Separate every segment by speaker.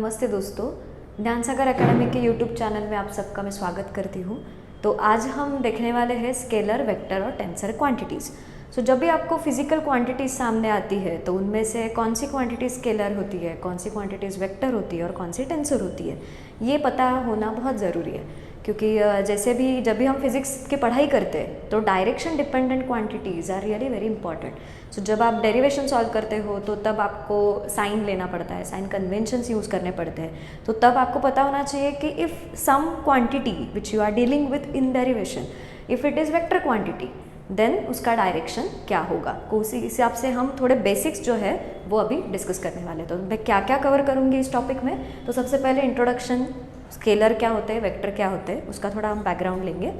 Speaker 1: नमस्ते दोस्तों, ज्ञान सागर एकेडमी के यूट्यूब चैनल में आप सबका मैं स्वागत करती हूँ। तो आज हम देखने वाले हैं स्केलर, वेक्टर और टेंसर क्वांटिटीज़। सो जब भी आपको फिजिकल क्वांटिटीज़ सामने आती है तो उनमें से कौन सी क्वांटिटी स्केलर होती है, कौन सी क्वांटिटीज़ वेक्टर होती है और कौन सी टेंसर होती है, ये पता होना बहुत ज़रूरी है। क्योंकि जैसे भी जब भी हम फिज़िक्स की पढ़ाई करते हैं तो direction dependent quantities are really very important. So जब आप डेरिवेशन सॉल्व करते हो तो तब आपको साइन लेना पड़ता है, साइन कन्वेंशंस यूज़ करने पड़ते हैं। तो तब आपको पता होना चाहिए कि if some quantity which you are dealing with in derivation, if it is vector quantity, then उसका डायरेक्शन क्या होगा। तो उसी हिसाब से हम थोड़े बेसिक्स जो है वो अभी डिस्कस करने वाले। तो मैं क्या क्या कवर करूँगी इस टॉपिक में, तो सबसे पहले इंट्रोडक्शन, स्केलर क्या होते हैं, वेक्टर क्या होते हैं, उसका थोड़ा हम बैकग्राउंड लेंगे।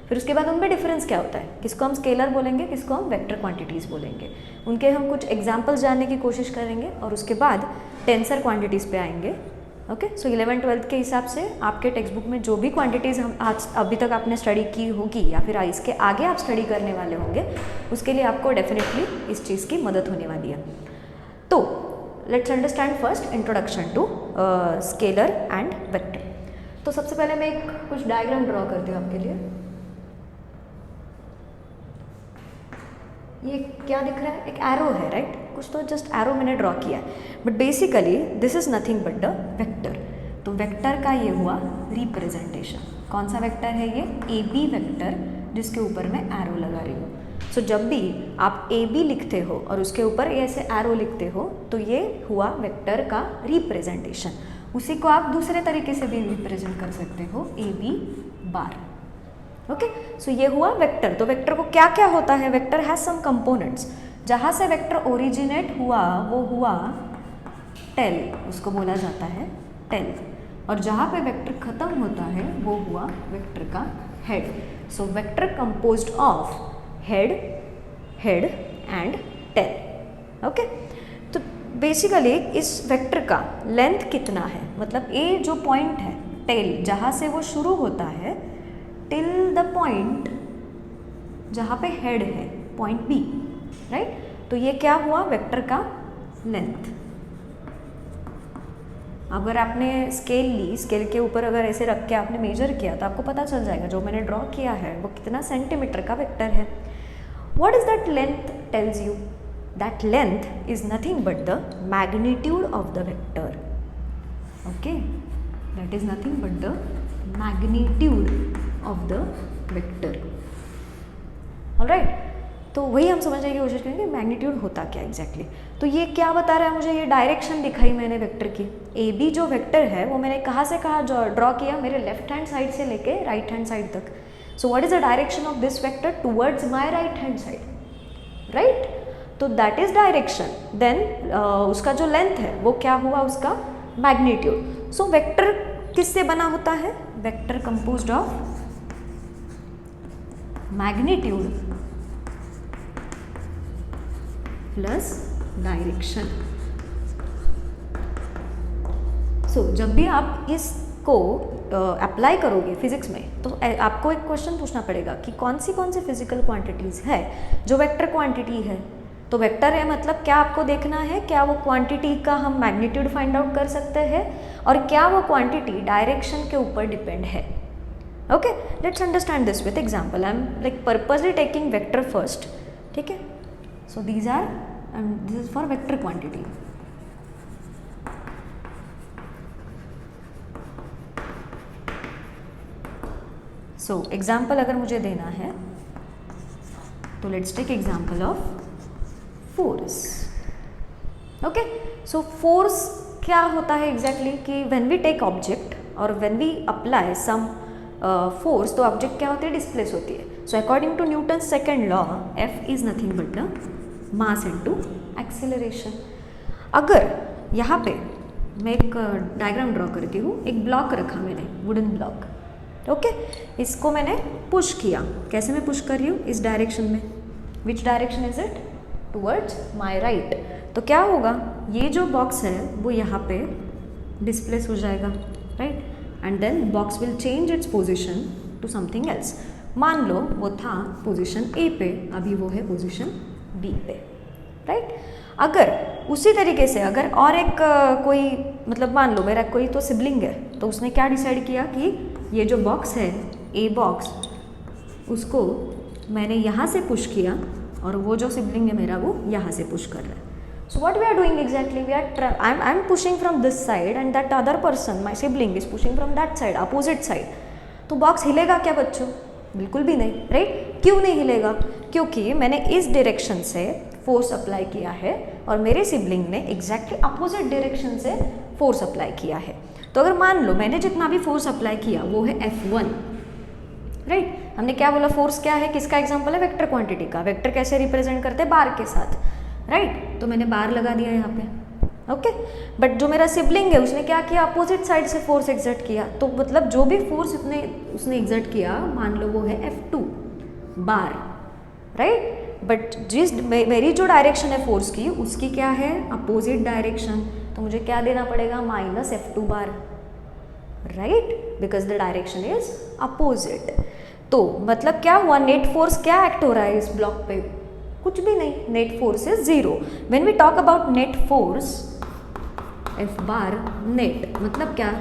Speaker 1: फिर उसके बाद उनमें डिफरेंस क्या होता है, किसको हम स्केलर बोलेंगे, किसको हम वेक्टर क्वांटिटीज़ बोलेंगे, उनके हम कुछ एग्जांपल्स जानने की कोशिश करेंगे और उसके बाद टेंसर क्वांटिटीज़ पे आएंगे। ओके, सो 11th-12th के हिसाब से आपके टेक्स्ट बुक में जो भी क्वांटिटीज़ हम आज अभी तक आपने स्टडी की होगी या फिर इसके आगे आप स्टडी करने वाले होंगे, उसके लिए आपको डेफिनेटली इस चीज़ की मदद होने वाली है। तो let's understand first introduction to scalar and vector. तो सबसे पहले मैं कुछ डायग्राम ड्रॉ करती हूँ आपके लिए। ये क्या दिख रहा है, एक एरो है, राइट? कुछ तो जस्ट एरो मैंने ड्रॉ किया है, but basically this is nothing but the vector. तो वेक्टर का ये हुआ रिप्रेजेंटेशन। कौन सा वेक्टर है ये? ए बी वेक्टर, जिसके ऊपर मैं एरो लगा रही हूँ। सो जब भी आप ए बी लिखते हो और उसके ऊपर ऐसे एरो लिखते हो तो ये हुआ वेक्टर का रिप्रेजेंटेशन। उसी को आप दूसरे तरीके से भी रिप्रेजेंट कर सकते हो, ए बी बार। ओके, सो ये हुआ वेक्टर। तो वेक्टर को क्या क्या होता है? Vector has some components. जहाँ से वेक्टर ओरिजिनेट हुआ वो हुआ टेल, उसको बोला जाता है टेल। और जहाँ पे वेक्टर खत्म होता है वो हुआ वेक्टर का head. So vector composed of head, head and tail. Okay, तो बेसिकली इस वेक्टर का लेंथ कितना है, मतलब ए जो पॉइंट है टेल, जहाँ से वो शुरू होता है टिल द पॉइंट जहाँ पे हेड है, पॉइंट बी, राइट? तो ये क्या हुआ? वेक्टर का लेंथ। अगर आपने स्केल ली, स्केल के ऊपर अगर ऐसे रख के आपने मेजर किया तो आपको पता चल जाएगा जो मैंने ड्रॉ किया है वो कितना सेंटीमीटर का वेक्टर है। What is that length tells you? That length is nothing but the magnitude of the vector. Okay, that is nothing but the magnitude of the vector. Alright, तो वही हम समझने की कोशिश करेंगे मैग्नीट्यूड होता क्या एग्जैक्टली। तो ये क्या बता रहा है मुझे? ये डायरेक्शन दिखाई मैंने वेक्टर की। ए बी जो वेक्टर है वो मैंने कहाँ से कहाँ ड्रॉ किया? मेरे लेफ्ट हैंड साइड से लेके राइट हैंड साइड तक। सो what is the direction of this vector? Towards my right hand side, right? तो दैट इज डायरेक्शन। देन उसका जो लेंथ है वो क्या हुआ? उसका मैग्नीट्यूड। सो वेक्टर किससे बना होता है? Vector composed of magnitude plus direction. So जब भी आप इसको अप्लाई करोगे फिजिक्स में तो आपको एक क्वेश्चन पूछना पड़ेगा कि कौन सी फिजिकल क्वांटिटीज़ है जो वेक्टर क्वांटिटी है। तो वेक्टर है मतलब क्या आपको देखना है, क्या वो क्वांटिटी का हम मैग्नीट्यूड फाइंड आउट कर सकते हैं और क्या वो क्वांटिटी डायरेक्शन के ऊपर डिपेंड है। Okay, let's understand this with example. I am like purposely taking vector first, ठीक है? So these are this is for vector quantity. So example अगर मुझे देना है तो let's take example of force. Okay, so force क्या होता है एग्जैक्टली कि व्हेन वी टेक ऑब्जेक्ट और when we apply some force तो ऑब्जेक्ट क्या होती है? डिस्प्लेस होती है। So according to Newton second law, F is nothing but the mass into acceleration. अगर यहाँ पे मैं एक डायग्राम ड्रॉ करती हूँ, एक ब्लॉक रखा मैंने, वुडन ब्लॉक। ओके, इसको मैंने पुश किया। कैसे मैं पुश कर रही हूँ? इस डायरेक्शन में। Which direction is it? Towards my right. तो क्या होगा? ये जो बॉक्स है वो यहाँ पे डिस्प्लेस हो जाएगा, right? And then box will change its position to something else. मान लो वो था पोजिशन ए पे, अभी वो है पोजिशन बी पे, राइट? अगर उसी तरीके से अगर और एक कोई मतलब मान लो मेरा कोई तो सिबलिंग है, तो उसने क्या डिसाइड किया कि ये जो बॉक्स है ए बॉक्स, उसको मैंने यहाँ से पुश किया और वो जो सिबलिंग है मेरा वो यहाँ से पुश कर रहा है. So what we are doing exactly? I'm pushing from this side and that other person, my sibling, is pushing from that side, opposite side. तो बॉक्स हिलेगा क्या बच्चों? बिल्कुल भी नहीं, राइट? क्यों नहीं हिलेगा? क्योंकि मैंने इस डायरेक्शन से फोर्स अप्लाई किया है और मेरे सिबलिंग ने एग्जैक्टली अपोजिट डायरेक्शन से फोर्स अप्लाई किया है. तो अगर मान लो मैंने जितना भी फोर्स अप्लाई किया वो है F1, राइट? हमने क्या बोला, फोर्स क्या है, किसका एग्जाम्पल है, वेक्टर क्वांटिटी का. वेक्टर कैसे रिप्रेजेंट करते हैं, बार के साथ, राइट? तो मैंने बार लगा दिया यहाँ पे, ओके. बट जो मेरा सिबलिंग है उसने क्या किया, अपोजिट साइड से फोर्स एक्सर्ट किया. तो मतलब जो भी फोर्स उसने एक्सर्ट किया, मान लो वो है F2 बार, राइट? बट जिस मेरी जो डायरेक्शन है फोर्स की, उसकी क्या है, अपोजिट डायरेक्शन. तो मुझे क्या देना पड़ेगा, minus F2 bar, right? Because the direction is opposite. तो मतलब क्या हुआ, नेट फोर्स क्या एक्ट हो रहा है इस ब्लॉक पे, कुछ भी नहीं. Net force is 0. When we talk about net force, F bar net, मतलब क्या,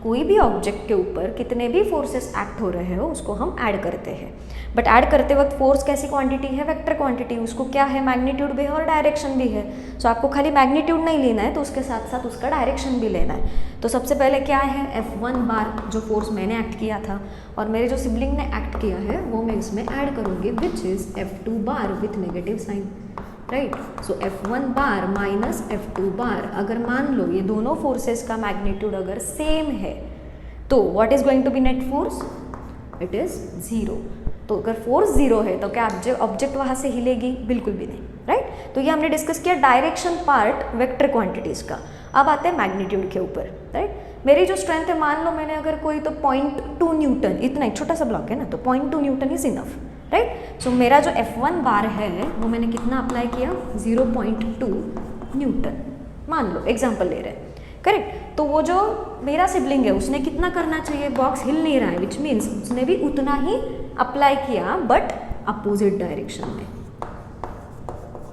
Speaker 1: कोई भी ऑब्जेक्ट के ऊपर कितने भी फोर्सेस एक्ट हो रहे हो उसको हम ऐड करते हैं. बट ऐड करते वक्त फोर्स कैसी क्वांटिटी है, वेक्टर क्वांटिटी. उसको क्या है, मैग्नीट्यूड भी है और डायरेक्शन भी है. सो आपको खाली मैग्नीट्यूड नहीं लेना है, तो उसके साथ साथ उसका डायरेक्शन भी लेना है. तो सबसे पहले क्या है, F1 बार जो फोर्स मैंने एक्ट किया था और मेरे जो सिबलिंग ने एक्ट किया है वो मैं इसमें ऐड करूँगी, which is F2 bar with negative sign, right? So F1 bar minus F2 bar. अगर मान लो ये दोनों फोर्सेस का मैग्नीट्यूड अगर सेम है तो what is going to be net force, it is 0. तो अगर फोर्स 0 है तो क्या ऑब्जेक्ट वहाँ से हिलेगी, बिल्कुल भी नहीं, राइट? तो ये हमने डिस्कस किया डायरेक्शन पार्ट वेक्टर क्वांटिटीज़ का. अब आते हैं मैग्नीट्यूड के ऊपर, राइट? मेरी जो स्ट्रेंथ है, मान लो मैंने अगर कोई तो 0.2 न्यूटन, इतना एक छोटा सा ब्लॉक है ना, तो 0.2 न्यूटन इज इनफ, राइट? सो मेरा जो F1 बार है वो मैंने कितना अप्लाई किया, 0.2 न्यूटन, मान लो एग्जाम्पल ले रहे हैं, करेक्ट? तो वो जो मेरा सिबलिंग है उसने कितना करना चाहिए, बॉक्स हिल नहीं रहा है, विच मीन्स उसने भी उतना ही अप्लाई किया बट अपोजिट डायरेक्शन में.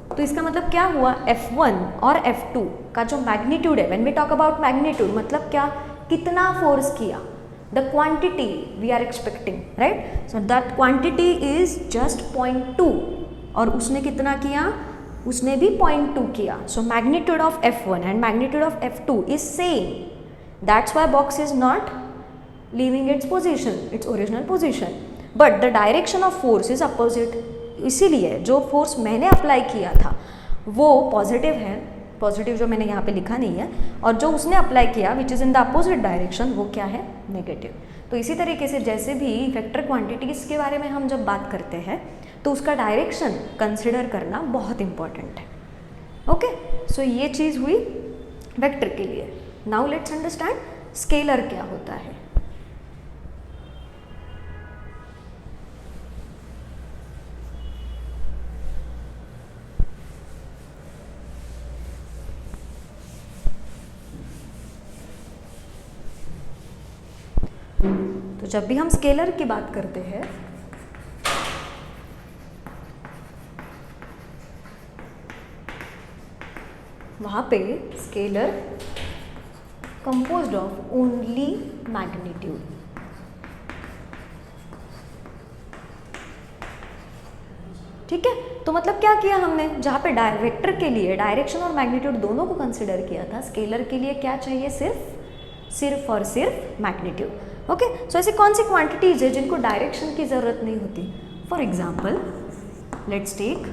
Speaker 1: तो इसका मतलब क्या हुआ, F1 और F2 का जो मैग्नीट्यूड है, when we talk about magnitude, मतलब क्या, कितना फोर्स किया, the quantity we are expecting, right? So that quantity is just 0.2 और उसने कितना किया, उसने भी 0.2 किया. So magnitude of F1 and magnitude of F2 is same. That's why box is not leaving its position, its original position, but the direction of force is opposite. इसीलिए जो force मैंने अप्लाई किया था वो पॉजिटिव है, positive जो मैंने यहाँ पे लिखा नहीं है, और जो उसने अप्लाई किया which is in the opposite direction वो क्या है, नेगेटिव. तो इसी तरीके से जैसे भी वेक्टर क्वांटिटीज़ के बारे में हम जब बात करते हैं तो उसका डायरेक्शन कंसिडर करना बहुत इंपॉर्टेंट है, ओके? सो ये चीज़ हुई वेक्टर के लिए. नाउ लेट्स अंडरस्टैंड स्केलर क्या होता है. तो जब भी हम स्केलर की बात करते हैं वहाँ पे scalar composed of only magnitude. ठीक है? तो मतलब क्या किया हमने, जहाँ पे वेक्टर के लिए डायरेक्शन और मैग्नीट्यूड दोनों को कंसिडर किया था, स्केलर के लिए क्या चाहिए, सिर्फ और सिर्फ मैग्नीट्यूड. ओके? सो ऐसी कौन सी क्वांटिटीज है जिनको डायरेक्शन की ज़रूरत नहीं होती. For example let's take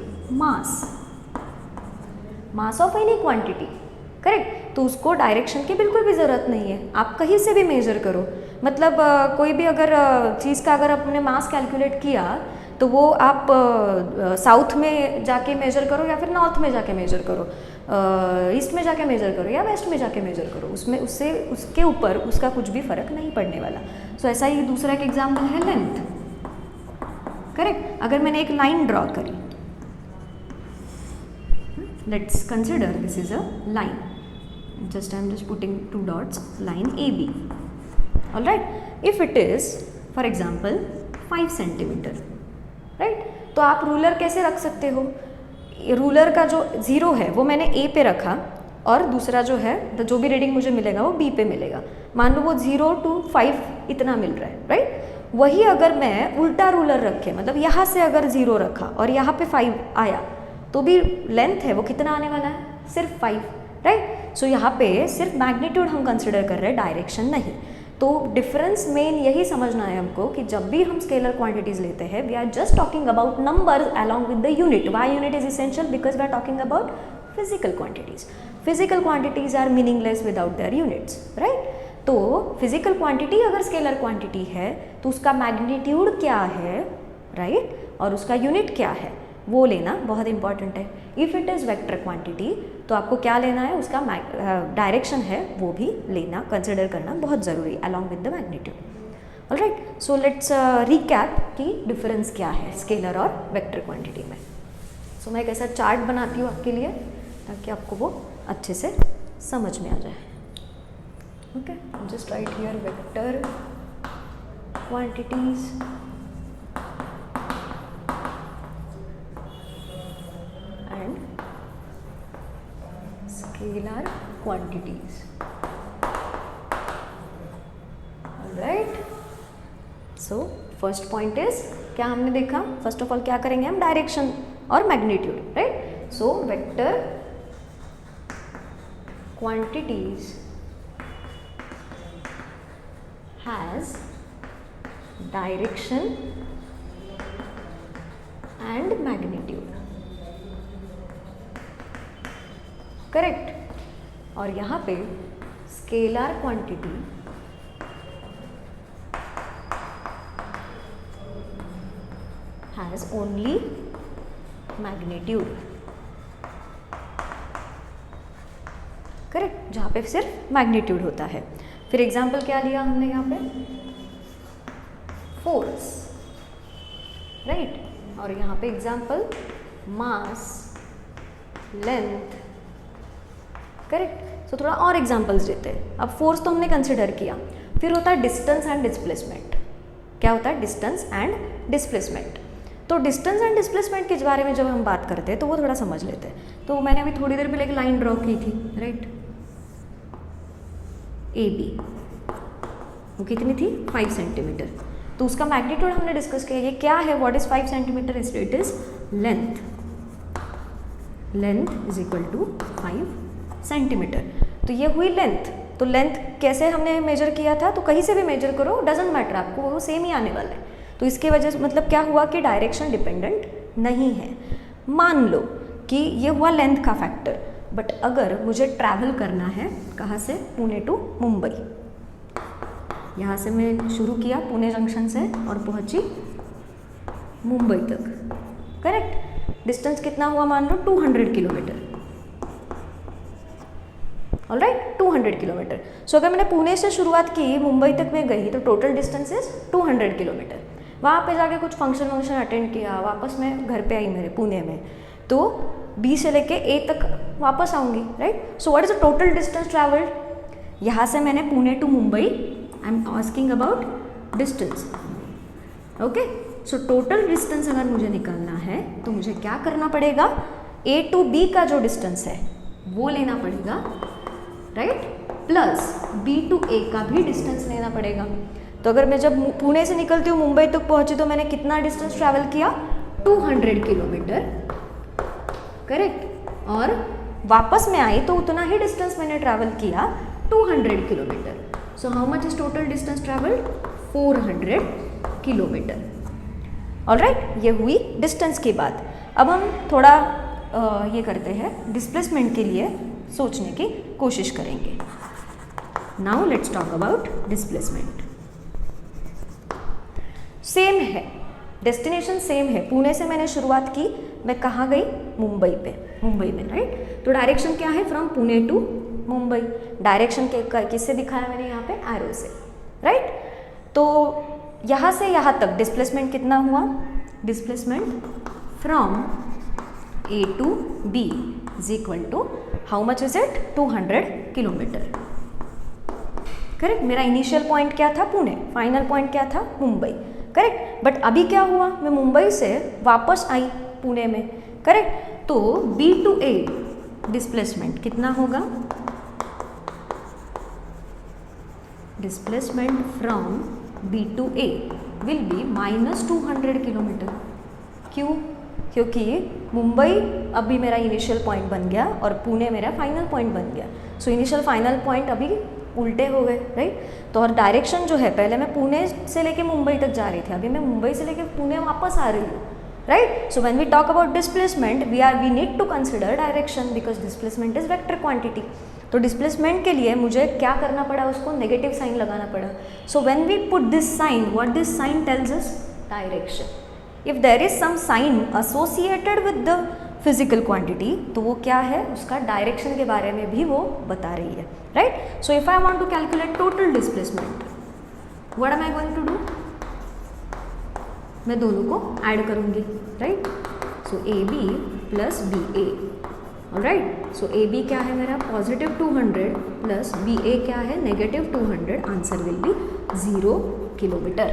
Speaker 1: mass of any quantity, correct? तो उसको डायरेक्शन की बिल्कुल भी ज़रूरत नहीं है, आप कहीं से भी मेजर करो. मतलब कोई भी अगर चीज़ का अगर आपने मास कैलकुलेट किया तो वो आप साउथ में जाके मेजर करो या फिर नॉर्थ में जाके मेजर करो, ईस्ट में जाके मेजर करो या वेस्ट में जाके मेजर करो, उससे उसके ऊपर उसका कुछ भी फर्क नहीं पड़ने वाला. सो ऐसा ही दूसरा एक एग्जाम्पल है लेंथ, करेक्ट? अगर मैंने एक लाइन ड्रॉ करी, let's consider this is a line, I am just putting 2 dots, line AB. All right, if it is for example 5 centimeter, right? तो आप रूलर कैसे रख सकते हो, रूलर का जो 0 है वो मैंने ए पे रखा और दूसरा जो है जो भी रीडिंग मुझे मिलेगा वो बी पे मिलेगा। मान लो वो 0 to 5 इतना मिल रहा है, राइट। वही अगर मैं उल्टा रूलर रखे, मतलब यहाँ से अगर 0 रखा और यहाँ पे 5 आया तो भी लेंथ है वो कितना आने वाला है, सिर्फ 5, राइट। सो यहाँ पे सिर्फ मैग्नीट्यूड हम कंसिडर कर रहे हैं, डायरेक्शन नहीं। तो डिफरेंस मेन यही समझना है हमको कि जब भी हम स्केलर क्वांटिटीज लेते हैं we are just talking about numbers along with the unit. Why unit is essential? Because we are talking about physical quantities. Physical quantities are meaningless without their units, right. तो physical quantity अगर scalar quantity है तो उसका magnitude क्या है, right, और उसका unit क्या है वो लेना बहुत इंपॉर्टेंट है। If it is vector quantity तो आपको क्या लेना है, उसका डायरेक्शन है वो भी लेना, कंसिडर करना बहुत ज़रूरी along with the magnitude. Alright, so let's recap कि डिफरेंस क्या है स्केलर और वेक्टर क्वांटिटी में। सो मैं एक ऐसा चार्ट बनाती हूँ आपके लिए ताकि आपको वो अच्छे से समझ में आ जाए। Okay, just right here vector quantities scalar quantities, alright। so first point is क्या हमने देखा, फर्स्ट ऑफ ऑल क्या करेंगे हम, डायरेक्शन और magnitude, right. So vector quantities has direction and magnitude, correct. और यहाँ पे scalar quantity has only magnitude, correct, जहाँ पे सिर्फ मैग्नीट्यूड होता है। फिर एग्जाम्पल क्या लिया हमने यहाँ पे, फोर्स, राइट। और यहाँ पे एग्जाम्पल मास, लेंथ, करेक्ट। सो थोड़ा और एग्जांपल्स देते हैं। अब फोर्स तो हमने कंसिडर किया, फिर होता है डिस्टेंस एंड डिस्प्लेसमेंट। क्या होता है डिस्टेंस एंड डिस्प्लेसमेंट? तो डिस्टेंस एंड डिस्प्लेसमेंट के बारे में जब हम बात करते हैं तो वो थोड़ा समझ लेते हैं। तो मैंने अभी थोड़ी देर पहले एक लाइन ड्रॉ की थी, राइट, ए बी, वो कितनी थी, 5 सेंटीमीटर। तो उसका मैग्नीट्यूड हमने डिस्कस किया, ये क्या है, what is 5 centimeter, it is length, length is equal to 5 centimeter. तो ये हुई लेंथ। तो लेंथ कैसे हमने मेजर किया था, तो कहीं से भी मेजर करो, डजेंट मैटर, आपको वो सेम ही आने वाला है। तो इसके वजह से मतलब क्या हुआ कि डायरेक्शन डिपेंडेंट नहीं है। मान लो कि ये हुआ लेंथ का फैक्टर, बट अगर मुझे ट्रैवल करना है कहाँ से, पुणे टू मुंबई, यहाँ से मैं शुरू किया पुणे जंक्शन से और पहुँची मुंबई तक, करेक्ट। डिस्टेंस कितना हुआ, मान लो 200 किलोमीटर, ऑलराइट, 200 किलोमीटर। सो अगर मैंने पुणे से शुरुआत की, मुंबई तक मैं गई, तो टोटल डिस्टेंस इज 200 किलोमीटर। वहाँ पे जाके कुछ फंक्शन अटेंड किया, वापस मैं घर पे आई मेरे पुणे में, तो बी से लेके ए तक वापस आऊँगी, right. So what is the total distance travelled, यहाँ से मैंने Pune to Mumbai, I am asking about distance, okay. So total distance अगर मुझे निकालना है तो मुझे क्या करना पड़ेगा, ए टू बी का जो डिस्टेंस है वो लेना पड़ेगा, राइट, प्लस बी टू ए का भी डिस्टेंस लेना पड़ेगा। तो अगर मैं जब पुणे से निकलती हूँ मुंबई तक पहुँची तो मैंने कितना डिस्टेंस ट्रैवल किया, 200 किलोमीटर, करेक्ट। और वापस में आई तो उतना ही डिस्टेंस मैंने ट्रैवल किया, 200 kilometre. So how much is total distance travelled, 400 kilometre, alright. ये हुई डिस्टेंस की बात। अब हम थोड़ा ये करते हैं, डिस्प्लेसमेंट के लिए सोचने की कोशिश करेंगे। Now let's talk about displacement. Same है, डेस्टिनेशन सेम है, पुणे से मैंने शुरुआत की, मैं कहाँ गई, मुंबई पे, मुंबई में, राइट। तो डायरेक्शन क्या है, from Pune to Mumbai. Direction किससे दिखाया मैंने, यहाँ पे एरो से, राइट। तो यहाँ से यहाँ तक डिस्प्लेसमेंट कितना हुआ, displacement from A to B is equal to how much is it, 200 kilometer, correct. मेरा इनिशियल पॉइंट क्या था, पुणे, फाइनल पॉइंट क्या था, मुंबई, करेक्ट। बट अभी क्या हुआ, मैं मुंबई से वापस आई पुणे में, करेक्ट। तो B to A डिस्प्लेसमेंट कितना होगा, displacement from B to A will be -200 kilometre. क्यों? क्योंकि मुंबई अभी मेरा इनिशियल पॉइंट बन गया और पुणे मेरा फाइनल पॉइंट बन गया। सो इनिशियल फाइनल पॉइंट अभी उल्टे हो गए, राइट। तो और डायरेक्शन जो है, पहले मैं पुणे से लेके मुंबई तक जा रही थी, अभी मैं मुंबई से लेके पुणे वापस आ रही हूँ, right. So when we talk about displacement we need to consider direction because displacement is vector quantity. तो डिस्प्लेसमेंट के लिए मुझे क्या करना पड़ा, उसको नेगेटिव साइन लगाना पड़ा। So when we put this sign, what this sign tells us, direction. If there is some sign associated with the physical quantity, तो वो क्या है, उसका डायरेक्शन के बारे में भी वो बता रही है, right. So if I want to calculate total displacement, what am I going to do, मैं दोनों को ऐड करूंगी, right. So AB plus BA, alright. So AB क्या है मेरा पॉजिटिव 200 प्लस BA क्या है negative 200, answer will be 0 kilometre.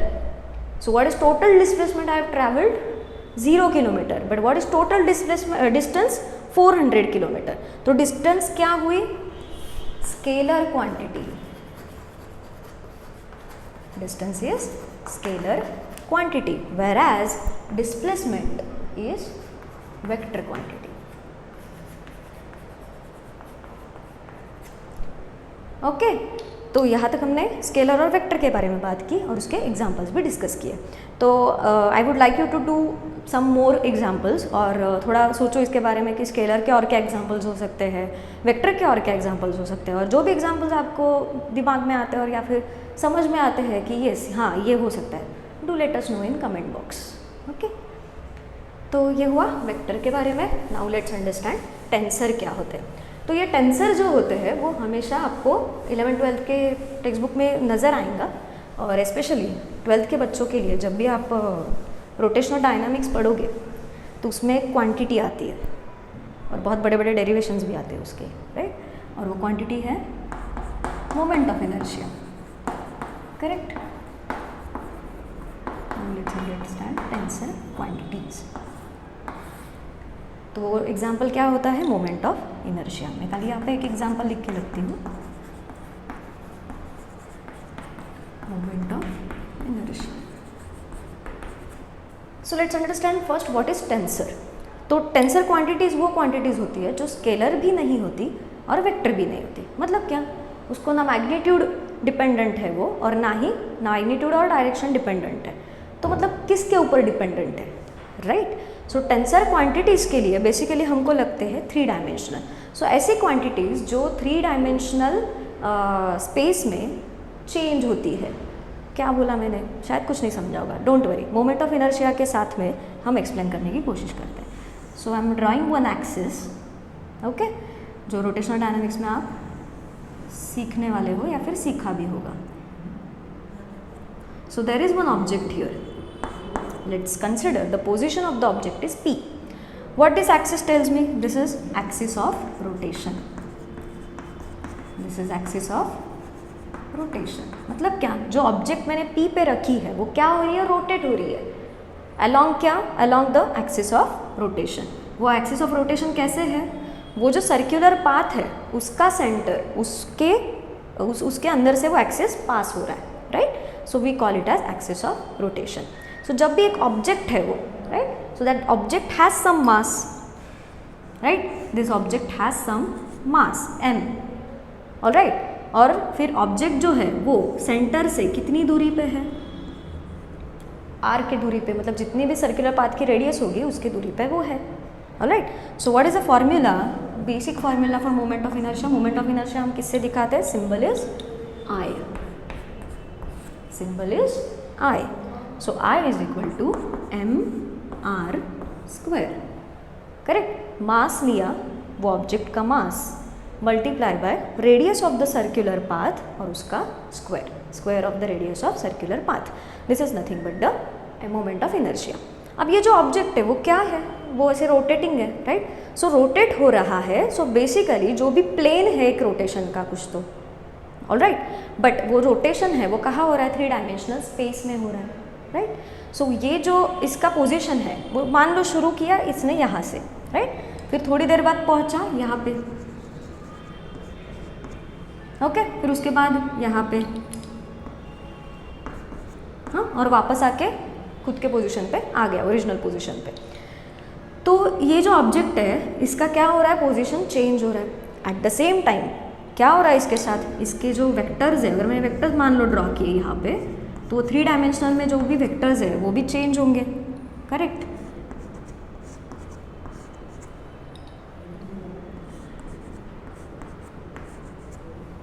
Speaker 1: So what is total displacement I have travelled, 0 kilometre, but what is total displacement distance 400 kilometre. तो distance क्या हुई, scalar quantity, distance is scalar quantity whereas displacement is vector quantity. Okay तो यहाँ तक हमने scalar और vector के बारे में बात की और उसके एग्जांपल्स भी डिस्कस किए। तो I would like you to do some more examples और थोड़ा सोचो इसके बारे में कि स्केलर के और क्या एग्जांपल्स हो सकते हैं, वेक्टर के और क्या एग्जांपल्स हो सकते हैं, और जो भी एग्जांपल्स आपको दिमाग में आते हैं और या फिर समझ में आते हैं कि यस हाँ ये हो सकता है, do let us know in comment box. Okay तो ये हुआ वेक्टर के बारे में। नाउ लेट्स अंडरस्टैंड टेंसर क्या होते हैं। तो ये टेंसर जो होते हैं वो हमेशा आपको 11th-12th के टेक्स्ट बुक में नज़र आएगा, और स्पेशली 12th के बच्चों के लिए जब भी आप रोटेशनल डायनामिक्स पढ़ोगे तो उसमें एक क्वांटिटी आती है और बहुत बड़े बड़े डेरिवेशंस भी आते हैं उसके, राइट। और वो क्वांटिटी है moment of inertia, correct. Let's understand tensor quantities. तो एग्जाम्पल क्या होता है, मोमेंट ऑफ इनर्शिया। मैं खाली यहाँ पे एक एग्जाम्पल लिख के रखती हूँ, moment of inertia. So let's understand first what is tensor. तो टेंसर क्वांटिटीज़ वो क्वांटिटीज़ होती है जो स्केलर भी नहीं होती और वेक्टर भी नहीं होती। मतलब क्या, उसको ना मैग्नीट्यूड डिपेंडेंट है वो और ना ही मैग्नीट्यूड और डायरेक्शन डिपेंडेंट है। तो मतलब किसके ऊपर डिपेंडेंट है, राइट। सो टेंसर क्वांटिटीज़ के लिए बेसिकली हमको लगते हैं 3 डायमेंशनल। सो ऐसी क्वांटिटीज़ जो 3 डायमेंशनल स्पेस में चेंज होती है। क्या बोला मैंने, शायद कुछ नहीं समझा होगा, don't worry, moment of inertia के साथ में हम एक्सप्लेन करने की कोशिश करते हैं। So I am drawing one axis, okay, जो रोटेशनल डायनामिक्स में आप सीखने वाले हो या फिर सीखा भी होगा। So there is one object here, let's consider the position of the object is P. What this axis tells me, this is axis of rotation, this is axis of rotation। मतलब क्या, जो ऑब्जेक्ट मैंने P पे रखी है वो क्या हो रही है, रोटेट हो रही है along क्या, along the axis of rotation। वो axis of rotation कैसे है, वो जो सर्कुलर पाथ है उसका सेंटर उसके अंदर से वो एक्सिस पास हो रहा है, right. So we call it as axis of rotation. So जब भी एक ऑब्जेक्ट है वो, right, so that object has some mass, right, this object has some mass m, alright. और फिर ऑब्जेक्ट जो है वो सेंटर से कितनी दूरी पे है, r के दूरी पे, मतलब जितनी भी सर्कुलर पाथ की रेडियस होगी उसके दूरी पे वो है, alright. So what is the formula, basic formula for moment of inertia. Moment of inertia हम किससे दिखाते हैं, symbol is I, symbol is I। So I is equal to mr square, correct. Mass लिया, वो ऑब्जेक्ट का mass multiply by radius of the circular path और उसका square, square of the radius of circular path. This is nothing but the moment of inertia. अब ये जो object है वो क्या है, वो ऐसे रोटेटिंग है, राइट। सो रोटेट हो रहा है। सो बेसिकली जो भी प्लेन है एक रोटेशन का कुछ तो, ऑलराइट, बट वो रोटेशन है वो कहाँ हो रहा है, 3 डायमेंशनल स्पेस में हो रहा है, राइट। सो ये जो इसका पोजीशन है वो मान लो शुरू किया इसने यहाँ से, राइट, फिर थोड़ी देर बाद पहुँचा यहाँ पे, ओके, फिर उसके बाद यहाँ पे, हाँ, और वापस आके खुद के पोजीशन पे आ गया, ओरिजिनल पोजीशन पे। तो ये जो ऑब्जेक्ट है इसका क्या हो रहा है, पोजीशन चेंज हो रहा है। एट द सेम टाइम क्या हो रहा है इसके साथ, इसके जो वेक्टर्स है, अगर मैंने वेक्टर्स मान लो ड्रॉ किए यहाँ पे, तो 3 डायमेंशनल में जो भी वेक्टर्स है वो भी चेंज होंगे, करेक्ट।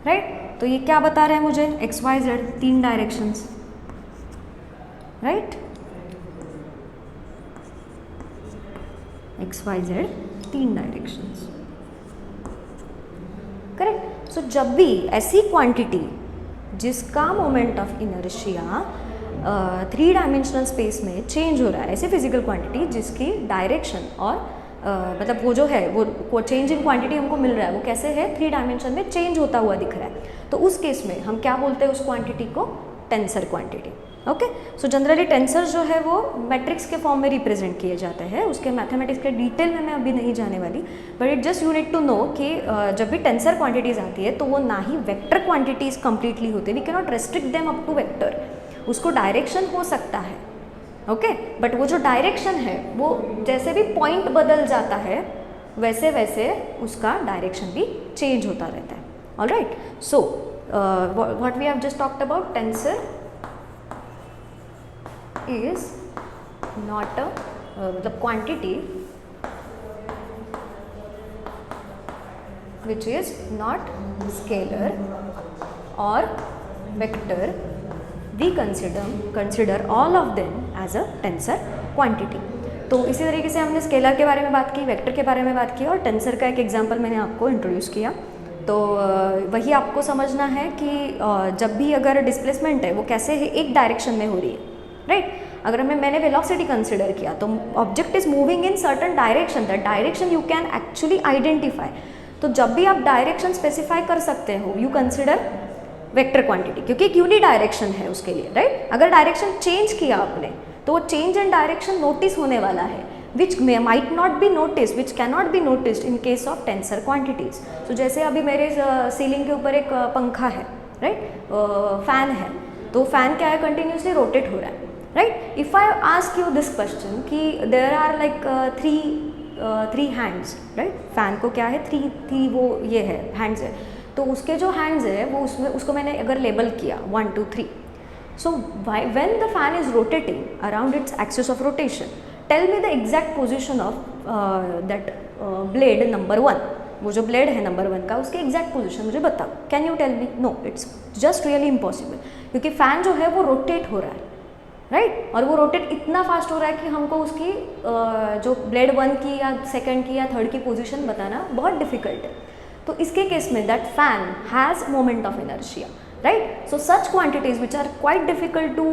Speaker 1: राइट, तो ये क्या बता रहा है मुझे, X Y Z 3 directions, right, X Y Z 3 directions, correct. So जब भी ऐसी क्वांटिटी जिसका moment of inertia 3 dimensional space में चेंज हो रहा है, ऐसे फिजिकल क्वांटिटी जिसकी डायरेक्शन और मतलब वो जो है वो चेंज इन क्वांटिटी हमको मिल रहा है, वो कैसे है, 3 डायमेंशन में चेंज होता हुआ दिख रहा है, तो उस केस में हम क्या बोलते हैं उस क्वांटिटी को, tensor quantity. Okay, so generally tensor जो है वो मैट्रिक्स के फॉर्म में रिप्रेजेंट किए जाते हैं, उसके मैथमेटिक्स के डिटेल में मैं अभी नहीं जाने वाली, but it just you need to know कि जब भी टेंसर क्वांटिटीज़ आती है तो वो ना ही वेक्टर क्वांटिटीज़ कंप्लीटली होती है, we can not restrict them up to vector, उसको डायरेक्शन हो सकता है, ओके, बट वो जो डायरेक्शन है वो जैसे भी पॉइंट बदल जाता है वैसे वैसे उसका डायरेक्शन भी चेंज होता रहता है। Alright, so what we have just talked about, tensor is not a मतलब quantity which is not scalar or vector, we consider all of them as a tensor quantity। तो इसी तरीके से हमने स्केलर के बारे में बात की, वेक्टर के बारे में बात की, और टेंसर का एक एग्जांपल मैंने आपको इंट्रोड्यूस किया। तो वही आपको समझना है कि जब भी अगर डिस्प्लेसमेंट है वो कैसे है, एक डायरेक्शन में हो रही है, राइट। अगर मैंने वेलोसिटी कंसिडर किया तो object is moving in certain direction, that direction you can actually identify. तो जब भी आप डायरेक्शन स्पेसिफाई कर सकते हो यू कंसिडर वेक्टर क्वांटिटी, क्योंकि एक यूनी डायरेक्शन है उसके लिए, राइट। अगर डायरेक्शन चेंज किया आपने तो वो चेंज इन डायरेक्शन नोटिस होने वाला है, which might not be notice, which can not be noticed in case of tensor quantities. तो जैसे अभी मेरे सीलिंग के ऊपर एक पंखा है, राइट, फैन है, तो फैन क्या है, कंटिन्यूसली रोटेट हो रहा है, right. If I ask you this question कि there are like three hands, right, fan को क्या है, थ्री वो ये है हैंड्स है, तो उसके जो हैंड्स है वो उसमें उसको मैंने अगर लेबल किया 1 2 3, so when the fan is rotating around its axis of rotation, tell me the exact position of that blade number 1, वो जो ब्लेड है नंबर 1 का उसकी एग्जैक्ट पोजीशन मुझे बताओ, can you tell me? No, it's just really impossible, क्योंकि fan जो है वो रोटेट हो रहा है, राइट, और वो रोटेट इतना फास्ट हो रहा है कि हमको उसकी जो ब्लेड 1 की या सेकंड की या थर्ड की पोजीशन बताना बहुत डिफिकल्ट है। तो इसके केस में that fan has moment of inertia, right? So such quantities which are quite difficult to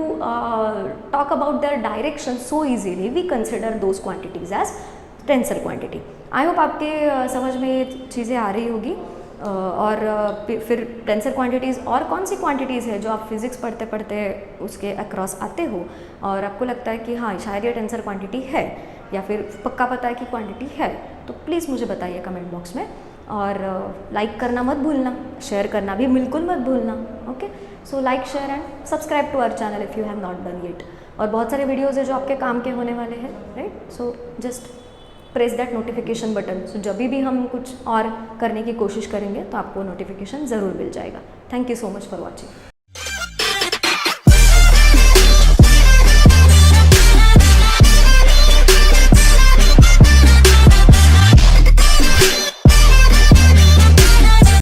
Speaker 1: talk about their direction so easily, we consider those quantities as tensor quantity. I hope आपके समझ में ये चीज़ें आ रही होगी। और फिर टेंसर क्वांटिटीज़ और कौन सी क्वांटिटीज़ है जो आप फिज़िक्स पढ़ते पढ़ते उसके अक्रॉस आते हो और आपको लगता है कि हाँ शायद ये टेंसर क्वांटिटी है, या फिर पक्का पता है कि क्वांटिटी है, तो प्लीज़ मुझे बताइए कमेंट बॉक्स में। और लाइक करना मत भूलना, शेयर करना भी बिल्कुल मत भूलना। Okay, so like share and subscribe to our channel if you have not done it. और बहुत सारे वीडियोज़ है जो आपके काम के होने वाले हैं, right. So just press that notification button, so जब भी हम कुछ और करने की कोशिश करेंगे तो आपको नोटिफिकेशन ज़रूर मिल जाएगा। Thank you so much for watching.